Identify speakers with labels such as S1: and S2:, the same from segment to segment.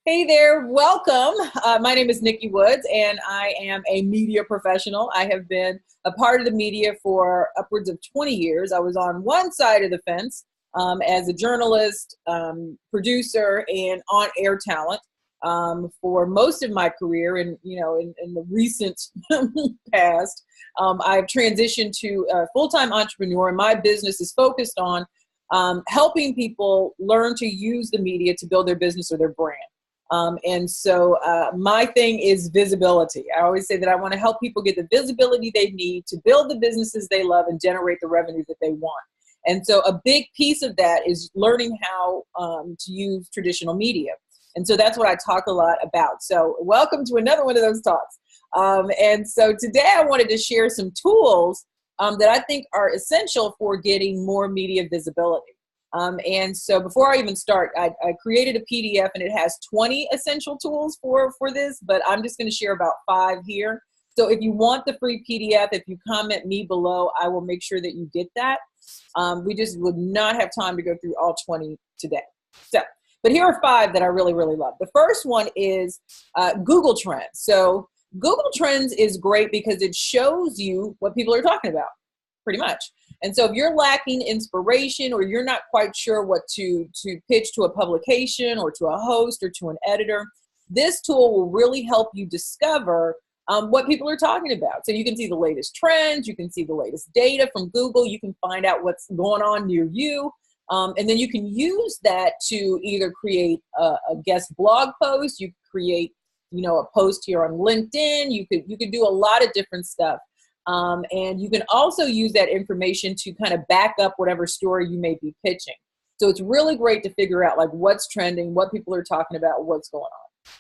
S1: Hey there, welcome. My name is Nikki Woods, and I am a media professional. I have been a part of the media for upwards of 20 years. I was on one side of the fence as a journalist, producer, and on-air talent for most of my career. And in the recent past, I've transitioned to a full-time entrepreneur, and my business is focused on helping people learn to use the media to build their business or their brand. And so my thing is visibility. I always say that I want to help people get the visibility they need to build the businesses they love and generate the revenue that they want. And so a big piece of that is learning how to use traditional media. And so that's what I talk a lot about. So welcome to another one of those talks. And so today I wanted to share some tools that I think are essential for getting more media visibility. And so before I even start, I created a PDF and it has 20 essential tools for this, but I'm just going to share about 5 here. So if you want the free PDF, if you comment me below, I will make sure that you get that. We just would not have time to go through all 20 today. But here are 5 that I really, really love. The first one is Google Trends. So Google Trends is great because it shows you what people are talking about, pretty much. And so if you're lacking inspiration or you're not quite sure what to pitch to a publication or to a host or to an editor, this tool will really help you discover what people are talking about. So you can see the latest trends, you can see the latest data from Google, you can find out what's going on near you, and then you can use that to either create a guest blog post, you create a post here on LinkedIn, you could do a lot of different stuff. And you can also use that information to kind of back up whatever story you may be pitching. So it's really great to figure out like what's trending, what people are talking about, what's going on.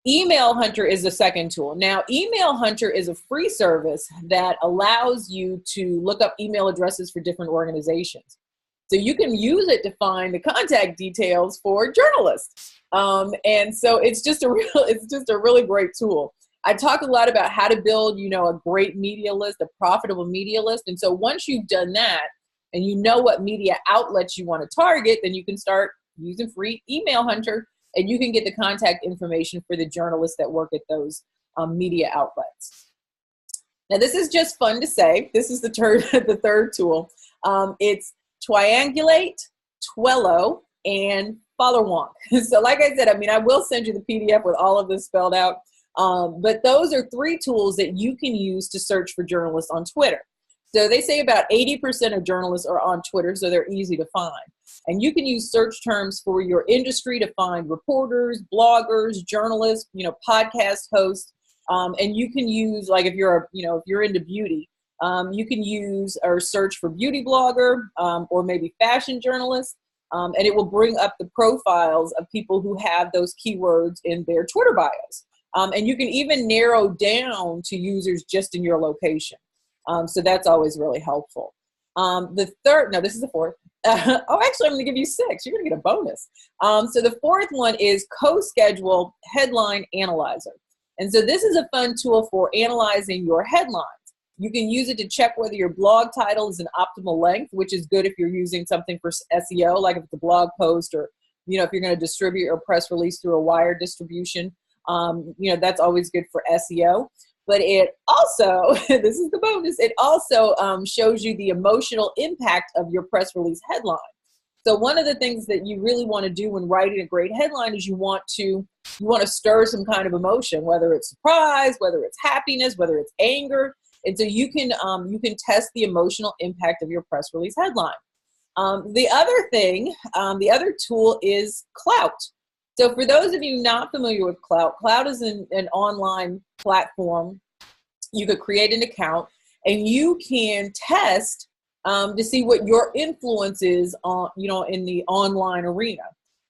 S1: Email Hunter is the second tool. Now, Email Hunter is a free service that allows you to look up email addresses for different organizations. So you can use it to find the contact details for journalists. And so it's just a really great tool. I talk a lot about how to build, a great media list, a profitable media list. And so once you've done that and you know what media outlets you want to target, then you can start using free Email Hunter and you can get the contact information for the journalists that work at those media outlets. Now, this is just fun to say. This is the third tool. It's Triangulate, Twello, and Follow. So like I said, I will send you the PDF with all of this spelled out. But those are 3 tools that you can use to search for journalists on Twitter. So they say about 80% of journalists are on Twitter, so they're easy to find. And you can use search terms for your industry to find reporters, bloggers, journalists, podcast hosts. And you can use, like if you're into beauty, you can use or search for beauty blogger or maybe fashion journalist. And it will bring up the profiles of people who have those keywords in their Twitter bios. And you can even narrow down to users just in your location. So that's always really helpful. This is the fourth. Actually, I'm going to give you 6. You're going to get a bonus. So the fourth one is Co-Schedule Headline Analyzer. And so this is a fun tool for analyzing your headlines. You can use it to check whether your blog title is an optimal length, which is good if you're using something for SEO, like if it's a blog post or, if you're going to distribute your press release through a wire distribution. That's always good for SEO, but it also, this is the bonus, it also shows you the emotional impact of your press release headline. So one of the things that you really want to do when writing a great headline is you want to stir some kind of emotion, whether it's surprise, whether it's happiness, whether it's anger. And so you can test the emotional impact of your press release headline. The other tool is Clout. So for those of you not familiar with Clout is an online platform. You could create an account and you can test to see what your influence is on, in the online arena.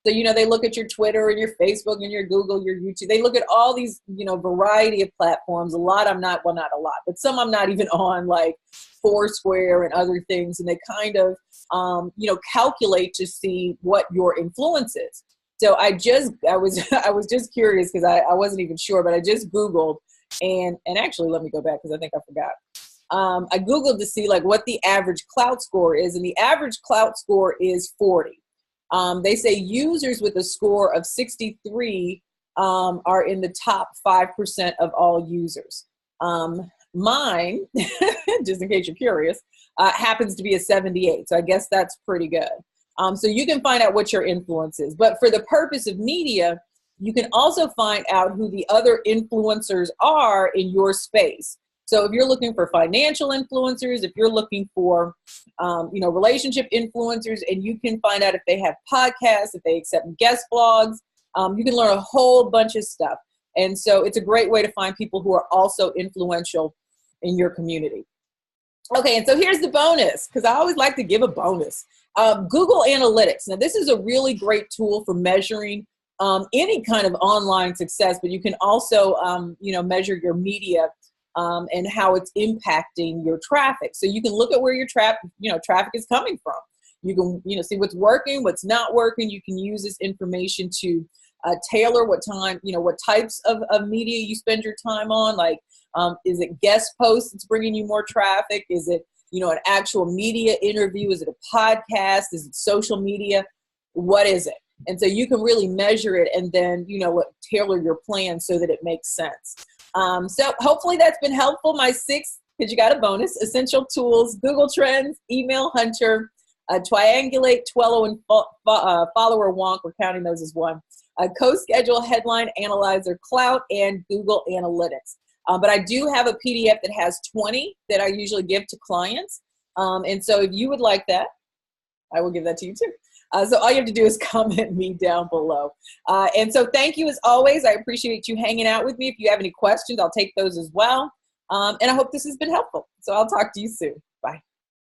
S1: So, they look at your Twitter and your Facebook and your Google, your YouTube. They look at all these, variety of platforms. Not a lot, but some I'm not even on, like Foursquare and other things. And they kind of, calculate to see what your influence is. So I was just curious because I wasn't even sure, but I just Googled and actually let me go back because I think I forgot. I Googled to see like what the average Clout score is, and the average Clout score is 40. They say users with a score of 63 are in the top 5% of all users. Mine, just in case you're curious, happens to be a 78. So I guess that's pretty good. So you can find out what your influence is. But for the purpose of media, you can also find out who the other influencers are in your space. So if you're looking for financial influencers, if you're looking for, relationship influencers, and you can find out if they have podcasts, if they accept guest blogs, you can learn a whole bunch of stuff. And so it's a great way to find people who are also influential in your community. Okay, and so here's the bonus, because I always like to give a bonus. Google Analytics. Now, this is a really great tool for measuring any kind of online success, but you can also, measure your media and how it's impacting your traffic. So you can look at where your traffic is coming from. You can, see what's working, what's not working. You can use this information to tailor what types of media you spend your time on. Like, is it guest posts that's bringing you more traffic? Is it, an actual media interview? Is it a podcast? Is it social media? What is it? And so you can really measure it and then, tailor your plan so that it makes sense. So hopefully that's been helpful. My 6, because you got a bonus, essential tools: Google Trends, Email Hunter, Triangulate, Twello, and Follower Wonk. We're counting those as one. Co-Schedule, Headline Analyzer, Clout, and Google Analytics. But I do have a PDF that has 20 that I usually give to clients. And so if you would like that, I will give that to you too. So all you have to do is comment me down below. And so thank you as always. I appreciate you hanging out with me. If you have any questions, I'll take those as well. And I hope this has been helpful. So I'll talk to you soon.